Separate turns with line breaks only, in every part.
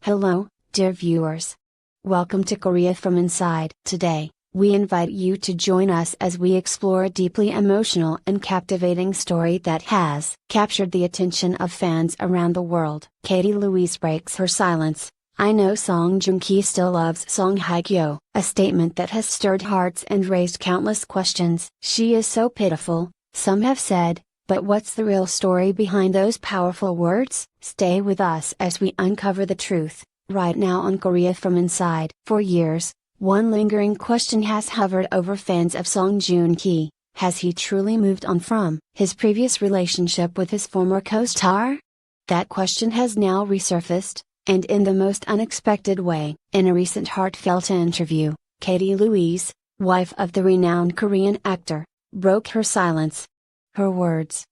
Hello, dear viewers. Welcome to Korea from Inside. Today, we invite you to join us as we explore a deeply emotional and captivating story that has captured the attention of fans around the world. Katy Louise breaks her silence. I know Joong still loves song Hye Kyo, a statement that has stirred hearts and raised countless questions. She is so pitiful, some have said, but what's the real story behind those powerful words? Stay with us as we uncover the truth, right now on Korea from Inside. For years, one lingering question has hovered over fans of Joong. Has he truly moved on from his previous relationship with his former co-star? That question has now resurfaced, and in the most unexpected way. In a recent heartfelt interview, Katy Louise, wife of the renowned Korean actor, broke her silence. Her words,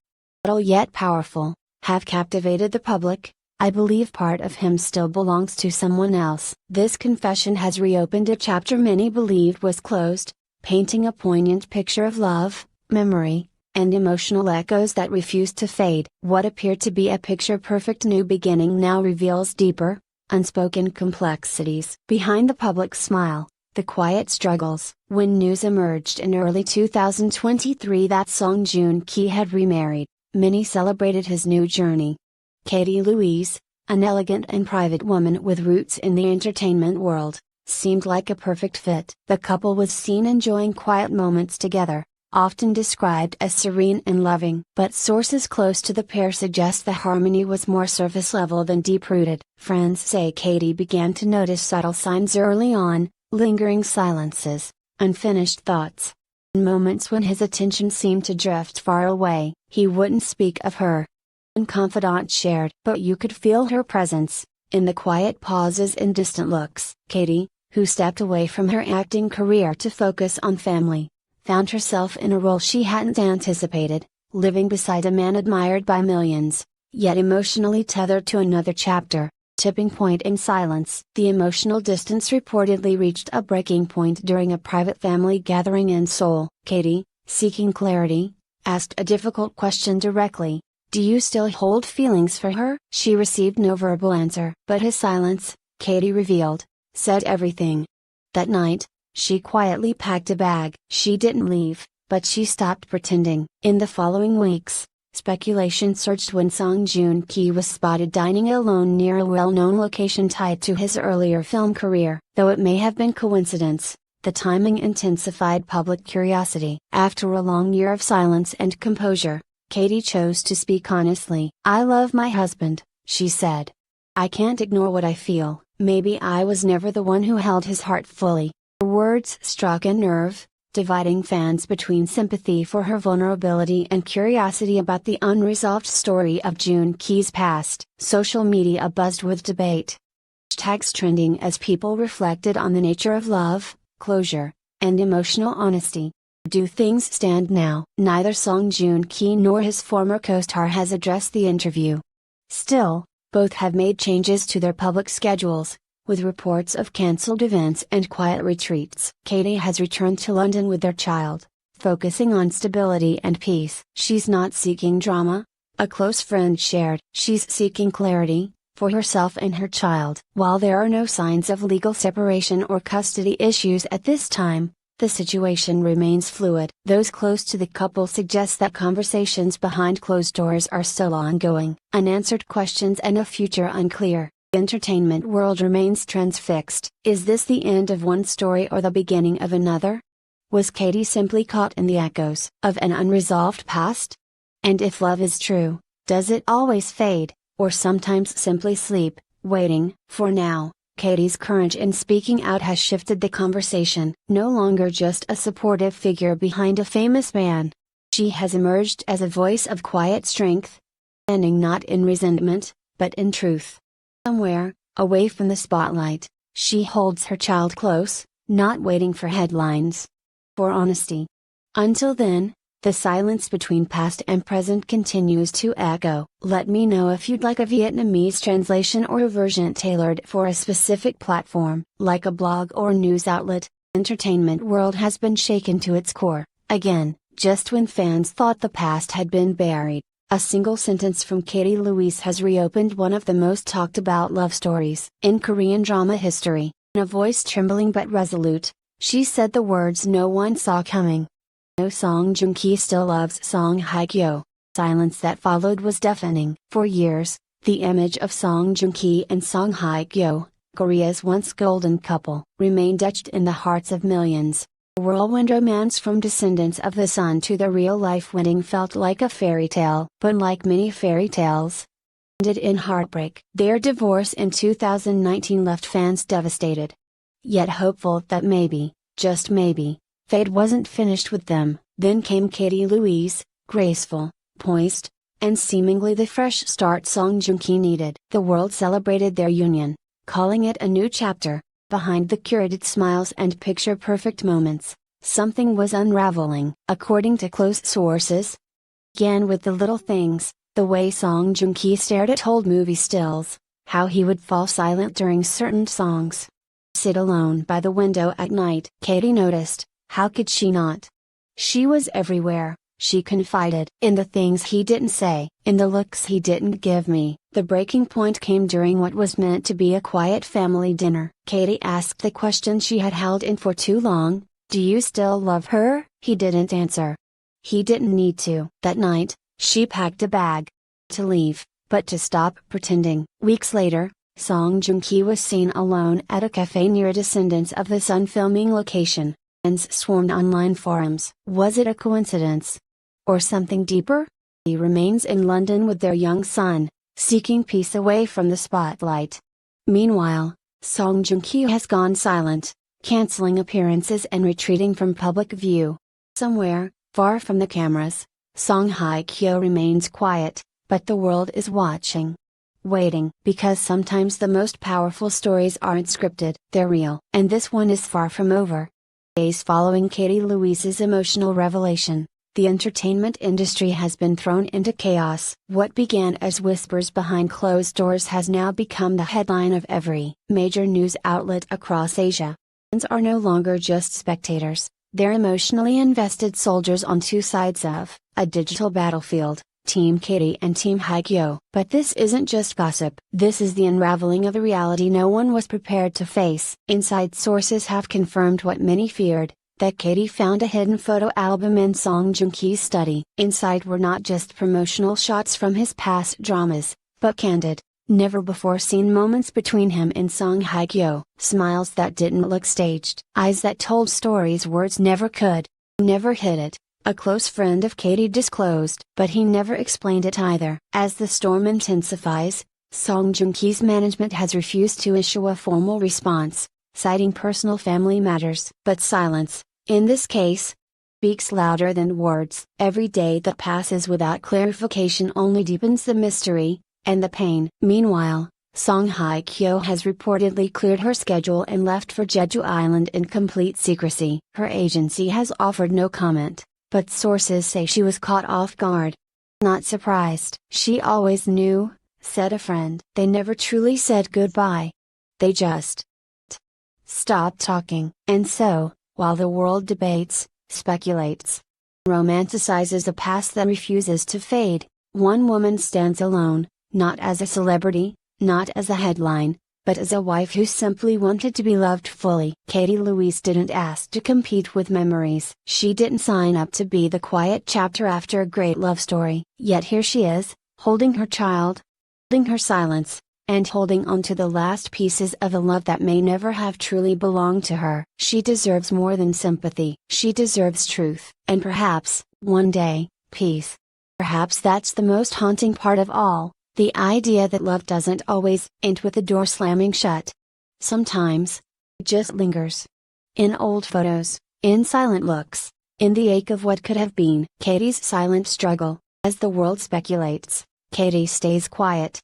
subtle yet powerful, have captivated the public. I believe part of him still belongs to someone else. This confession has reopened a chapter many believed was closed, painting a poignant picture of love, memory, and emotional echoes that refused to fade. What appeared to be a picture-perfect new beginning now reveals deeper, unspoken complexities. Behind the public smile, the quiet struggles. When news emerged in early 2023 that Joong had remarried, many celebrated his new journey. Katy Louise, an elegant and private woman with roots in the entertainment world, seemed like a perfect fit. The couple was seen enjoying quiet moments together, often described as serene and loving. But sources close to the pair suggest the harmony was more surface level than deep-rooted. Friends say Katy began to notice subtle signs early on, lingering silences, unfinished thoughts. In moments when his attention seemed to drift far away, he wouldn't speak of her. One confidant shared, but you could feel her presence, in the quiet pauses and distant looks. Katy, who stepped away from her acting career to focus on family, found herself in a role she hadn't anticipated, living beside a man admired by millions, yet emotionally tethered to another chapter. Tipping point in silence. The emotional distance reportedly reached a breaking point during a private family gathering in Seoul. Katy, seeking clarity, asked a difficult question directly. Do you still hold feelings for her? She received no verbal answer. But his silence, Katy revealed, said everything. That night, she quietly packed a bag. She didn't leave, but she stopped pretending. In the following weeks, speculation surged when Joong was spotted dining alone near a well-known location tied to his earlier film career. Though it may have been coincidence, the timing intensified public curiosity. After a long year of silence and composure, Katy chose to speak honestly. I love my husband, she said. I can't ignore what I feel. Maybe I was never the one who held his heart fully. Her words struck a nerve, dividing fans between sympathy for her vulnerability and curiosity about the unresolved story of Joong's past. Social media buzzed with debate. Hashtags trending as people reflected on the nature of love, closure, and emotional honesty. Do things stand now? Neither Joong nor his former co-star has addressed the interview. Still, both have made changes to their public schedules, with reports of cancelled events and quiet retreats. Katy has returned to London with their child, focusing on stability and peace. She's not seeking drama, a close friend shared. She's seeking clarity, for herself and her child. While there are no signs of legal separation or custody issues at this time, the situation remains fluid. Those close to the couple suggest that conversations behind closed doors are still ongoing. Unanswered questions and a future unclear. The entertainment world remains transfixed. Is this the end of one story or the beginning of another? Was Katy simply caught in the echoes of an unresolved past? And if love is true, does it always fade, or sometimes simply sleep, waiting? For now, Katy's courage in speaking out has shifted the conversation. No longer just a supportive figure behind a famous man. She has emerged as a voice of quiet strength, standing not in resentment, but in truth. Somewhere, away from the spotlight, she holds her child close, not waiting for headlines. For honesty. Until then, the silence between past and present continues to echo. Let me know if you'd like a Vietnamese translation or a version tailored for a specific platform, like a blog or news outlet. Entertainment world has been shaken to its core, again, just when fans thought the past had been buried. A single sentence from Katy Louise has reopened one of the most talked about love stories in Korean drama history. In a voice trembling but resolute, she said the words no one saw coming. No, Song Joong-ki still loves Song Hye Kyo. Silence that followed was deafening. For years, the image of Song Joong-ki and Song Hye Kyo, Korea's once golden couple, remained etched in the hearts of millions. A whirlwind romance from Descendants of the Sun to the real-life wedding felt like a fairy tale, but like many fairy tales, ended in heartbreak. Their divorce in 2019 left fans devastated, yet hopeful that maybe, just maybe, fate wasn't finished with them. Then came Katy Louise, graceful, poised, and seemingly the fresh start Song Joong-ki needed. The world celebrated their union, calling it a new chapter. Behind the curated smiles and picture-perfect moments, something was unraveling. According to close sources, began with the little things, the way Song Joong-ki stared at old movie stills, how he would fall silent during certain songs, sit alone by the window at night. Katy noticed, how could she not? She was everywhere. She confided in the things he didn't say, in the looks he didn't give me. The breaking point came during what was meant to be a quiet family dinner. Katy asked the question she had held in for too long, do you still love her? He didn't answer. He didn't need to. That night, she packed a bag. To leave, but to stop pretending. Weeks later, Song Joong-ki was seen alone at a cafe near a Descendants of the Sun filming location. Fans swarmed online forums. Was it a coincidence? Or something deeper? He remains in London with their young son, seeking peace away from the spotlight. Meanwhile, Song Joong-ki has gone silent, cancelling appearances and retreating from public view. Somewhere, far from the cameras, Song Hye Kyo remains quiet, but the world is watching. Waiting. Because sometimes the most powerful stories aren't scripted, they're real. And this one is far from over. Days following Katy Louise's emotional revelation, the entertainment industry has been thrown into chaos. What began as whispers behind closed doors has now become the headline of every major news outlet across Asia. Fans are no longer just spectators, they're emotionally invested soldiers on two sides of a digital battlefield, Team Katy and Team Hye Kyo. But this isn't just gossip. This is the unraveling of a reality no one was prepared to face. Inside sources have confirmed what many feared, that Katy found a hidden photo album in Song Joong-ki's study. Inside were not just promotional shots from his past dramas, but candid, never-before-seen moments between him and Song Hye Kyo. Smiles that didn't look staged. Eyes that told stories words never could. Never hid it, a close friend of Katy disclosed. But he never explained it either. As the storm intensifies, Song Joong-ki's management has refused to issue a formal response, citing personal family matters. But silence, in this case, speaks louder than words. Every day that passes without clarification only deepens the mystery, and the pain. Meanwhile, Song Hye Kyo has reportedly cleared her schedule and left for Jeju Island in complete secrecy. Her agency has offered no comment, but sources say she was caught off guard. Not surprised. She always knew, said a friend. They never truly said goodbye. They just stopped talking. And so, while the world debates, speculates, romanticizes a past that refuses to fade, one woman stands alone, not as a celebrity, not as a headline, but as a wife who simply wanted to be loved fully. Katy Louise didn't ask to compete with memories. She didn't sign up to be the quiet chapter after a great love story. Yet here she is, holding her child, holding her silence, and holding on to the last pieces of a love that may never have truly belonged to her. She deserves more than sympathy. She deserves truth, and perhaps, one day, peace. Perhaps that's the most haunting part of all, the idea that love doesn't always end with the door slamming shut. Sometimes, it just lingers. In old photos, in silent looks, in the ache of what could have been. Katy's silent struggle. As the world speculates, Katy stays quiet.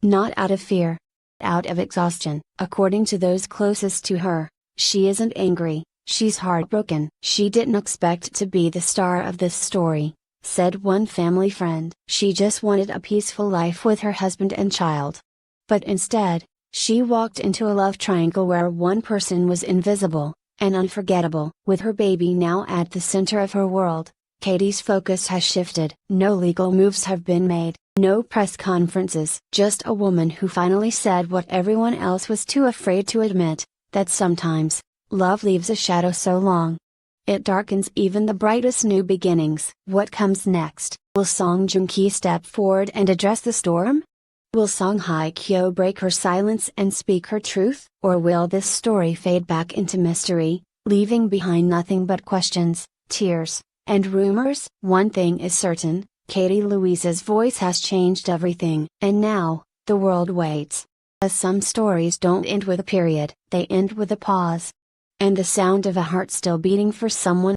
Not out of fear. Out of exhaustion. According to those closest to her, she isn't angry, she's heartbroken. She didn't expect to be the star of this story, said one family friend. She just wanted a peaceful life with her husband and child. But instead, she walked into a love triangle where one person was invisible, and unforgettable. With her baby now at the center of her world, Katy's focus has shifted. No legal moves have been made, no press conferences. Just a woman who finally said what everyone else was too afraid to admit, that sometimes, love leaves a shadow so long it darkens even the brightest new beginnings. What comes next? Will Song Joong Ki step forward and address the storm? Will Song Hye Kyo break her silence and speak her truth? Or will this story fade back into mystery, leaving behind nothing but questions, tears, and rumors? One thing is certain, Katy Louise's voice has changed everything. And now, the world waits. As some stories don't end with a period, they end with a pause. And the sound of a heart still beating for someone